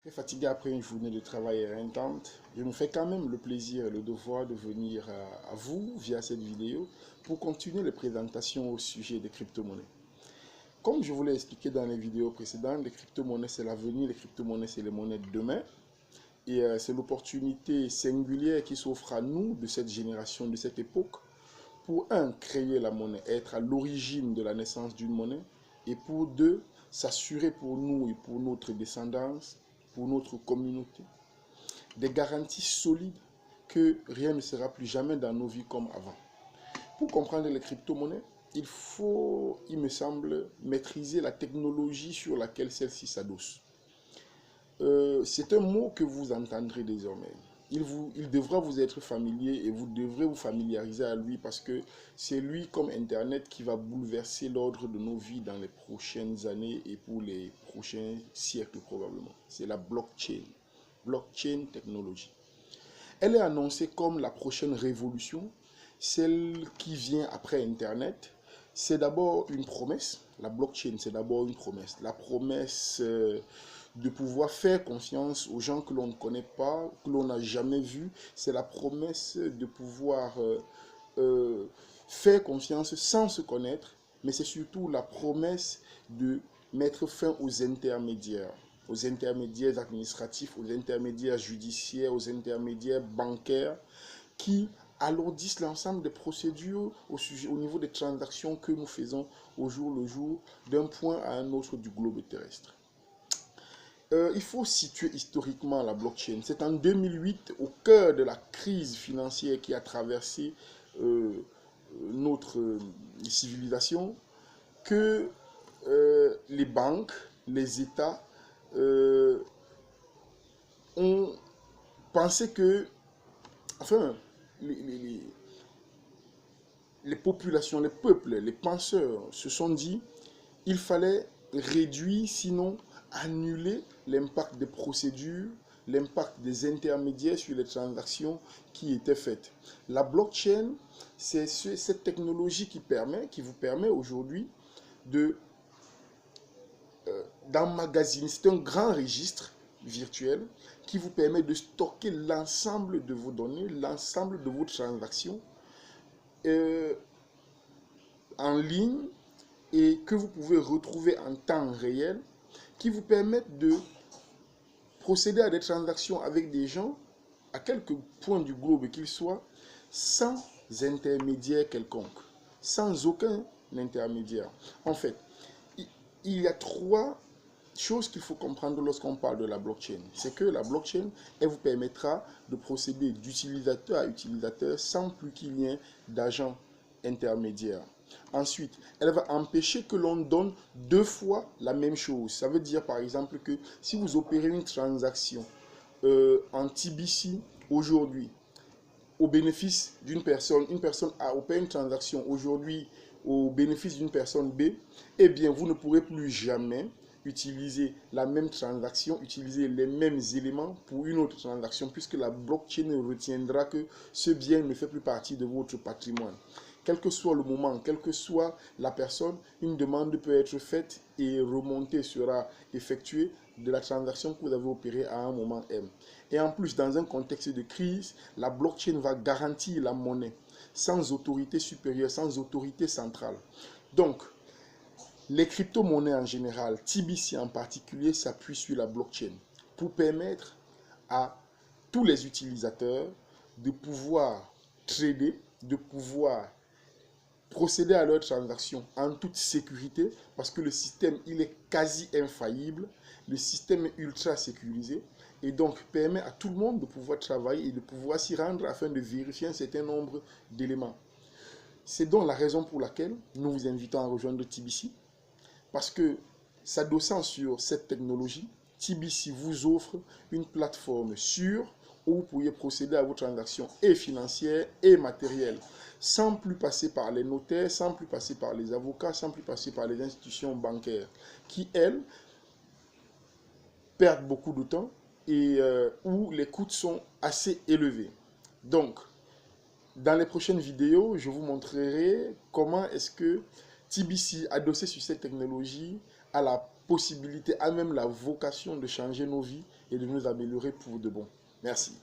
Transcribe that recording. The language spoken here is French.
Très fatigué après une journée de travail intense, je me fais quand même le plaisir et le devoir de venir à vous via cette vidéo pour continuer les présentations au sujet des crypto-monnaies. Comme je vous l'ai expliqué dans les vidéos précédentes, les crypto-monnaies c'est l'avenir, les crypto-monnaies c'est les monnaies de demain et c'est l'opportunité singulière qui s'offre à nous de cette génération, de cette époque pour un, créer la monnaie, être à l'origine de la naissance d'une monnaie et pour deux, s'assurer pour nous et pour notre descendance, pour notre communauté, des garanties solides que rien ne sera plus jamais dans nos vies comme avant. Pour comprendre les crypto-monnaies, il faut, il me semble, maîtriser la technologie sur laquelle celle-ci s'adosse. C'est un mot que vous entendrez désormais. Il devra vous être familier et vous devrez vous familiariser à lui parce que c'est lui comme Internet qui va bouleverser l'ordre de nos vies dans les prochaines années et pour les prochains siècles probablement. C'est la blockchain. Blockchain technologie. Elle est annoncée comme la prochaine révolution, celle qui vient après Internet. C'est d'abord une promesse. La blockchain, c'est d'abord une promesse. La promesse de pouvoir faire confiance aux gens que l'on ne connaît pas, que l'on n'a jamais vus. C'est la promesse de pouvoir faire confiance sans se connaître, mais c'est surtout la promesse de mettre fin aux intermédiaires administratifs, aux intermédiaires judiciaires, aux intermédiaires bancaires qui alourdissent l'ensemble des procédures au niveau des transactions que nous faisons au jour le jour d'un point à un autre du globe terrestre. Il faut situer historiquement la blockchain. C'est en 2008, au cœur de la crise financière qui a traversé euh, notre civilisation, que les banques, les États ont pensé que, enfin, les, les, les populations, les peuples, les penseurs se sont dit il fallait réduire, sinon annuler l'impact des procédures, l'impact des intermédiaires sur les transactions qui étaient faites. La blockchain, c'est cette technologie qui vous permet aujourd'hui de d'emmagasiner. C'est un grand registre virtuel qui vous permet de stocker l'ensemble de vos données, l'ensemble de vos transactions euh, en ligne et que vous pouvez retrouver en temps réel, qui vous permettent de procéder à des transactions avec des gens à quelque point du globe qu'ils soient, sans intermédiaire quelconque, sans aucun intermédiaire. En fait, il y a trois chose qu'il faut comprendre lorsqu'on parle de la blockchain, c'est que la blockchain, elle vous permettra de procéder d'utilisateur à utilisateur sans plus qu'il y ait d'agent intermédiaire. Ensuite, elle va empêcher que l'on donne deux fois la même chose. Ça veut dire par exemple que si vous opérez une transaction en TBC aujourd'hui au bénéfice d'une personne, une personne a opéré une transaction aujourd'hui au bénéfice d'une personne B, eh bien, vous ne pourrez plus jamais utiliser la même transaction, utiliser les mêmes éléments pour une autre transaction, puisque la blockchain retiendra que ce bien ne fait plus partie de votre patrimoine. Quel que soit le moment, quelle que soit la personne, une demande peut être faite et remontée sera effectuée de la transaction que vous avez opérée à un moment M. Et en plus, dans un contexte de crise, la blockchain va garantir la monnaie sans autorité supérieure, sans autorité centrale. Donc, les crypto-monnaies en général, TBC en particulier, s'appuient sur la blockchain pour permettre à tous les utilisateurs de pouvoir trader, de pouvoir procéder à leurs transactions en toute sécurité parce que le système il est quasi infaillible, le système est ultra sécurisé et donc permet à tout le monde de pouvoir travailler et de pouvoir s'y rendre afin de vérifier un certain nombre d'éléments. C'est donc la raison pour laquelle nous vous invitons à rejoindre TBC parce que s'adossant sur cette technologie, TBC vous offre une plateforme sûre où vous pourriez procéder à vos transactions et financières et matérielles sans plus passer par les notaires, sans plus passer par les avocats, sans plus passer par les institutions bancaires qui, elles, perdent beaucoup de temps et où les coûts sont assez élevés. Donc, dans les prochaines vidéos, je vous montrerai comment est-ce que TBC, adossé sur cette technologie, a la possibilité, a même la vocation de changer nos vies et de nous améliorer pour de bon. Merci.